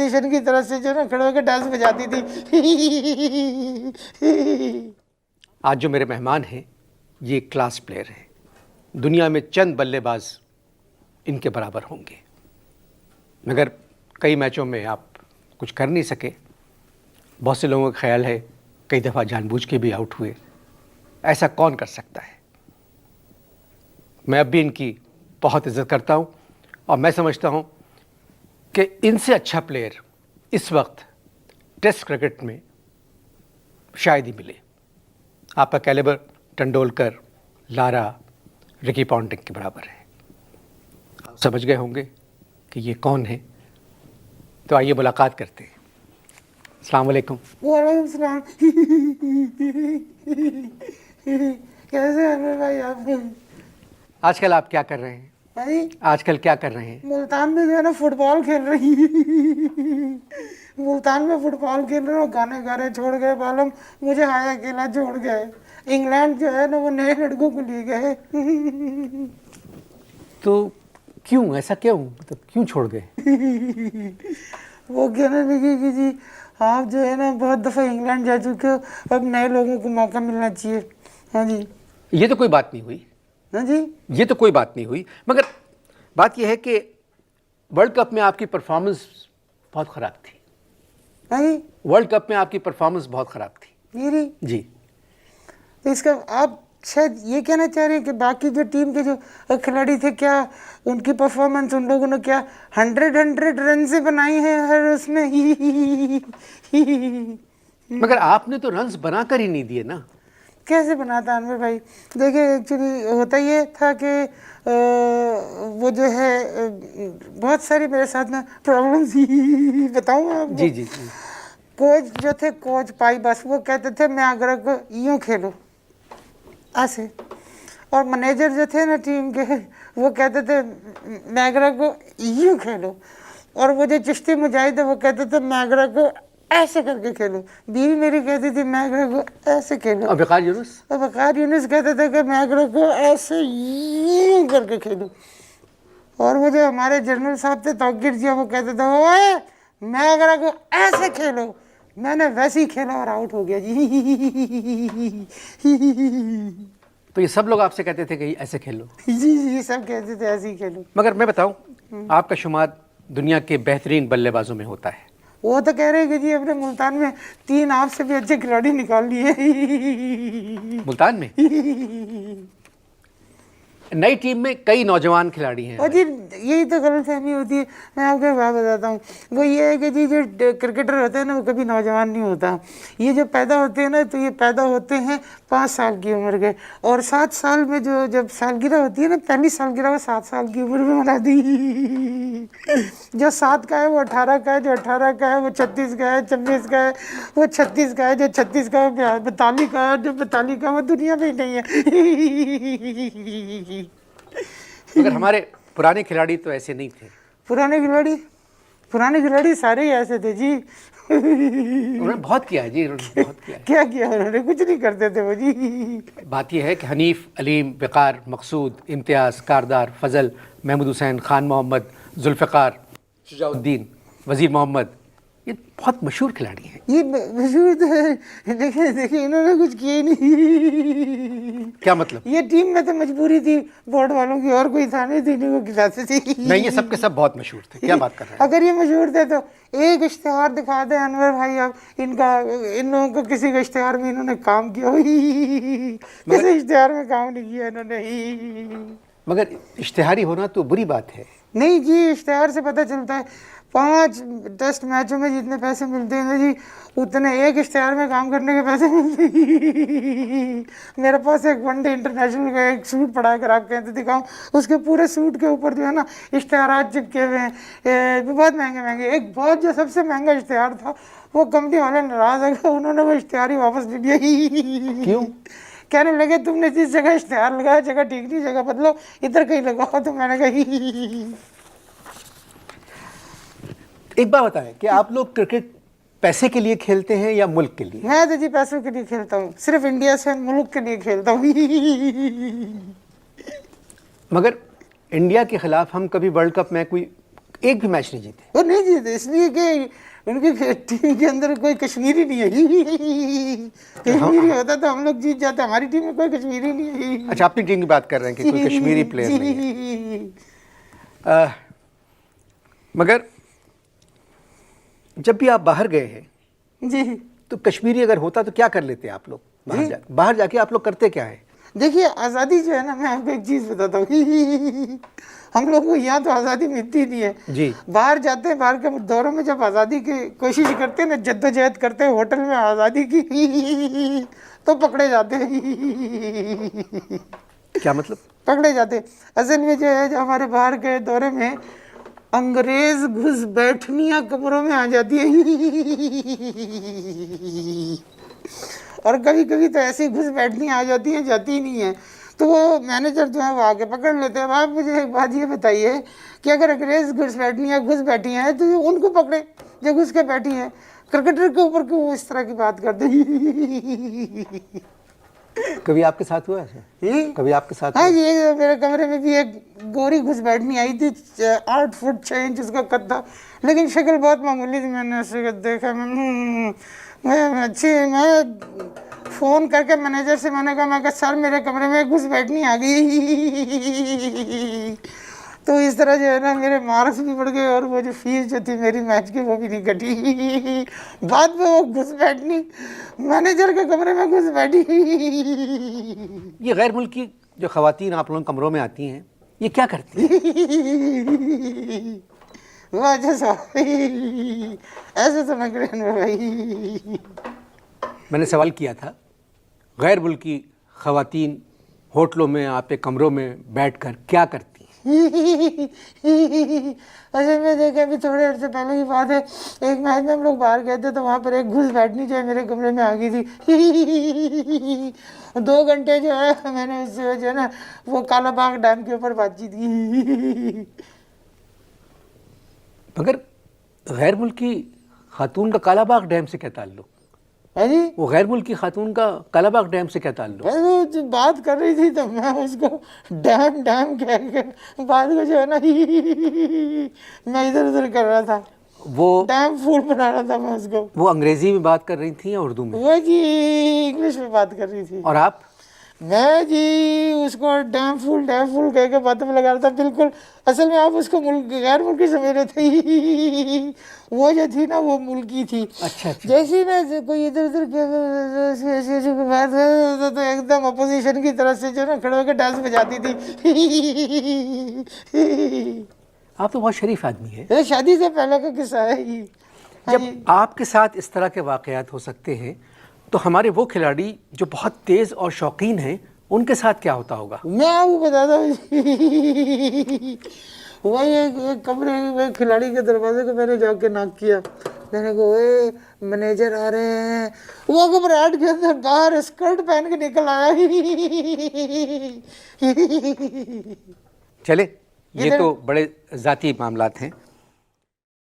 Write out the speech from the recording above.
Opposition की तरफ से जो ना खड़े होकर डांस बजाती थी। आज जो मेरे मेहमान हैं ये क्लास प्लेयर हैं, दुनिया में चंद बल्लेबाज इनके बराबर होंगे, मगर कई मैचों में आप कुछ कर नहीं सके। बहुत से लोगों का ख्याल है कई दफ़ा जानबूझ के भी आउट हुए। ऐसा कौन कर सकता है? मैं अब भी इनकी बहुत इज़्ज़त करता हूँ और मैं समझता हूँ कि इनसे अच्छा प्लेयर इस वक्त टेस्ट क्रिकेट में शायद ही मिले। आपका calibre Tendulkar, Lara, Ricky Ponting के बराबर है। आप समझ गए होंगे कि ये कौन है, तो आइए मुलाकात करते हैं। अस्सलाम वालेकुम। वालेकुम सलाम। कैसे हैं अनवर भाई आप? आजकल आप क्या कर रहे हैं? भाई आजकल क्या कर रहे हैं? मुल्तान में जो है ना फुटबॉल खेल रही है। मुल्तान में फुटबॉल खेल रहे हो, गाने गा रहे, छोड़ गए बालम, मुझे हाया अकेला छोड़ गए। इंग्लैंड जो है ना वो नए लड़कों को ले गए। तो क्यों, ऐसा क्यों, मतलब क्यों छोड़ गए? वो कहने लगे कि जी आप जो है ना बहुत दफ़ा इंग्लैंड जा चुके हो, अब नए लोगों को मौका मिलना चाहिए। हाँ जी, ये तो कोई बात नहीं हुई। हाँ जी, ये तो कोई बात नहीं हुई, मगर बात यह है कि वर्ल्ड कप में आपकी परफॉर्मेंस बहुत ख़राब थी। हाँ जी, वर्ल्ड कप में आपकी परफॉर्मेंस बहुत ख़राब थी मेरी जी। तो इसका आप शायद ये कहना चाह रहे हैं कि बाकी जो टीम के जो खिलाड़ी थे, क्या उनकी परफॉर्मेंस उन लोगों ने क्या 100 रन से बनाई है हर उसमें? मगर आपने तो रन्स बनाकर ही नहीं दिए ना। कैसे बनाता अनवर भाई? देखिए एक्चुअली होता ये था कि वो जो है बहुत सारी मेरे साथ में प्रॉब्लम्स ही बताऊँ आपको। जी जी जी। कोच जो थे, कोच पाई बस, वो कहते थे मैं अगर को यूँ खेलो ऐसे, और मैनेजर जो थे ना टीम के, वो कहते थे मैगरा को यूँ खेलो, और वो जो चिश्ती मुजाहिद है वो कहते थे मैगरा को ऐसे करके खेलो। बीवी मेरी कहती थी मैगरा को ऐसे खेलो, और वक़ार यूनुस? और वक़ार यूनुस कहते थे कि मैगरा को ऐसे यूँ करके खेलो। और वो जो हमारे जनरल साहब थे तौकीर जी, वो कहते थे ओए मैगरा को ऐसे खेलो। मैंने वैसे ही खेला और आउट हो गया जी। तो ये सब लोग आपसे कहते थे कि ऐसे खेलो? जी जी, सब कहते थे ऐसे ही खेलो। मगर मैं बताऊं, आपका शुमार दुनिया के बेहतरीन बल्लेबाजों में होता है। वो तो कह रहे हैं कि जी अपने मुल्तान में 3 आपसे भी अच्छे खिलाड़ी निकाल लिए। मुल्तान में नई टीम में कई नौजवान खिलाड़ी हैं। और जी यही तो गलतफहमी होती है। मैं आपको एक बात बताता हूँ, वो ये है कि जी जो क्रिकेटर होता है ना वो कभी नौजवान नहीं होता। ये जो पैदा होते हैं ना, तो ये पैदा होते हैं 5 साल की उम्र के, और 7 साल में जो जब सालगिरह होती है ना, पहली सालगिरह वो 7 साल की उम्र में मना दी। जो 7 का है वो 18 का है, जो 18 का है वो 36 का है, 26 का है वो 36 का है, जो 36 का है 42 का है, जो 42 का है वो दुनिया में ही नहीं है। मगर हमारे पुराने खिलाड़ी तो ऐसे नहीं थे। पुराने खिलाड़ी सारे ही ऐसे थे जी। उन्होंने बहुत किया है जी, उन्होंने बहुत किया है। क्या किया उन्होंने? कुछ नहीं करते थे वो जी। बात यह है कि हनीफ, अलीम, वक़ार, मकसूद, इम्तियाज़, कारदार, फजल, महमूद हुसैन, खान मोहम्मद, जुल्फ़िकार, शुजाउद्दीन, वज़ीर मोहम्मद, ये बहुत मशहूर खिलाड़ी हैं। ये मशहूर तो है, देखिए इन्होंने कुछ किया ही नहीं। क्या मतलब? ये टीम में तो मजबूरी थी बोर्ड वालों की, और कोई था नहीं, इन्हीं को खिलाते थे। नहीं, ये सब के सब बहुत मशहूर थे। क्या बात कर रहे हैं? अगर ये मशहूर थे तो एक इश्तिहार दिखा दे अनवर भाई आप इनका, इन लोगों को किसी के इश्तिहार में इन्होंने काम किया? किसी इश्तिहार में काम नहीं किया इन्होंने। मगर इश्तिहारी होना तो बुरी बात है। नहीं जी, इश्तिहार से पता चलता है। 5 टेस्ट मैचों में जितने पैसे मिलते हैं ना जी, उतने एक इश्तिहार में काम करने के पैसे मिलते हैं। मेरे पास एक वनडे इंटरनेशनल का एक सूट पड़ा है, अगर आप कहते दिखाऊं, उसके पूरे सूट के ऊपर जो है ना इश्तिहारात चिपके हुए हैं, बहुत महंगे महंगे। एक बहुत जो सबसे महंगा इश्तिहार था, वो कंपनी वाले नाराज है, उन्होंने वो इश्तिहार ही वापस ले लिया। क्यों? कहने लगे तुमने जिस जगह इश्तिहार लगाया जगह ठीक नहीं, जगह बदलो, इधर कहीं लगाओ। तो मैंने कही एक बात बताएं कि आप लोग क्रिकेट पैसे के लिए खेलते हैं या मुल्क के लिए? मैं तो जी पैसों के लिए खेलता हूँ, सिर्फ इंडिया से मुल्क के लिए खेलता हूँ। मगर इंडिया के खिलाफ हम कभी वर्ल्ड कप में कोई एक भी मैच नहीं जीते। वो नहीं जीते इसलिए कि उनके टीम के अंदर कोई कश्मीरी नहीं है। कश्मीरी होता तो हम लोग जीत जाते, हमारी टीम में कोई कश्मीरी नहीं है। अच्छा, अपनी टीम की बात कर रहे हैं कि कोई कश्मीरी प्लेयर नहीं है। मगर जब भी आप बाहर गए हैं जी, तो कश्मीरी अगर होता तो क्या कर लेते आप लोग? बाहर जाके आप लोग करते क्या है? देखिए आज़ादी जो है ना, मैं आपको एक चीज़ बताता हूँ। हम लोग को यहाँ तो आज़ादी मिलती नहीं है जी। बाहर जाते हैं, बाहर के दौरों में जब आज़ादी की कोशिश करते हैं ना, जद्दोजहद करते हैं होटल में आज़ादी की, तो पकड़े जाते हैं। क्या मतलब? पकड़े जाते हैं। असल में जो है, जो हमारे बाहर के दौरे में अंग्रेज घुस बैठनियाँ कमरों में आ जाती है। और कभी कभी तो ऐसी घुस बैठनियाँ आ जाती हैं, जाती ही नहीं है, तो वो मैनेजर जो है वो आके पकड़ लेते हैं। आप मुझे एक बात ये बताइए कि अगर अंग्रेज घुस बैठी हैं तो उनको पकड़े जो घुस के बैठी हैं, क्रिकेटर के ऊपर क्यों वो इस तरह की बात करते हैं? कभी आपके साथ हुआ ऐसा? कभी आपके साथ? हाँ जी, मेरे कमरे में भी एक गोरी घुस बैठनी आई थी, 8 फुट 6 इंच उसका कद था, लेकिन शक्ल बहुत मामूली थी। मैंने उसे देखा, मैं फ़ोन करके मैनेजर से मैंने कहा सर मेरे कमरे में घुस बैठनी आ गई। तो इस तरह जो है ना, मेरे मार्क्स भी बढ़ गए और वो जो फीस जो थी मेरी मैच की वो भी नहीं कटी। बाद में वो घुस बैठनी मैनेजर के कमरे में घुस बैठी। ये गैर मुल्की जो ख़वातीन आप लोगों कमरों में आती हैं, ये क्या करती हैं? ऐसे तो मैं भाई, मैंने सवाल किया था, गैर मुल्की ख़वातीन होटलों में, आपके कमरों में बैठकर क्या करती? अच्छा, मैं देखा अभी थोड़े अर्से पहले की बात है, एक मैच में हम लोग बाहर गए थे तो वहाँ पर एक घुस बैठनी जो है मेरे कमरे में आ गई थी। 2 घंटे जो है मैंने उससे जो है ना वो कालाबाग डैम के ऊपर बातचीत की। मगर गैर मुल्की खातून का कालाबाग डैम से क्या ताल्लुक? है जी, वो गैर मुल्की खातून का कालाबाग डैम से क्या ताल्लुक? वो जो बात कर रही थी तो मैं उसको डैम कह के बात को जो है ना मैं इधर उधर कर रहा था, वो डैम फूल बना रहा था मैं उसको। वो अंग्रेजी में बात कर रही थी या उर्दू में? वो जी इंग्लिश में बात कर रही थी। और आप? मैं जी उसको डैम फूल कह के बातों में लगा रहा था। बिल्कुल, असल में आप उसको गैर मुल्की समझ रहे थे, वो जो थी ना वो मुल्की थी। अच्छा। जैसे ही मैं कोई इधर उधर बात तो एकदम अपोजिशन की तरफ से जो ना खड़े होकर डांस बजाती थी। आप तो बहुत शरीफ आदमी है। शादी से पहले का किस्सा है ये। जब आपके साथ इस तरह के वाक़यात हो सकते हैं तो हमारे वो खिलाड़ी जो बहुत तेज़ और शौकीन हैं उनके साथ क्या होता होगा? मैं आपको बताता हूँ। वही एक कमरे में खिलाड़ी के दरवाजे को मैंने जाके नॉक किया, मैंने कहा ओए मैनेजर आ रहे हैं। वो घबराहट के अंदर बाहर स्कर्ट पहन के निकल आया। चले, ये तो बड़े ज़ाती मामलात हैं।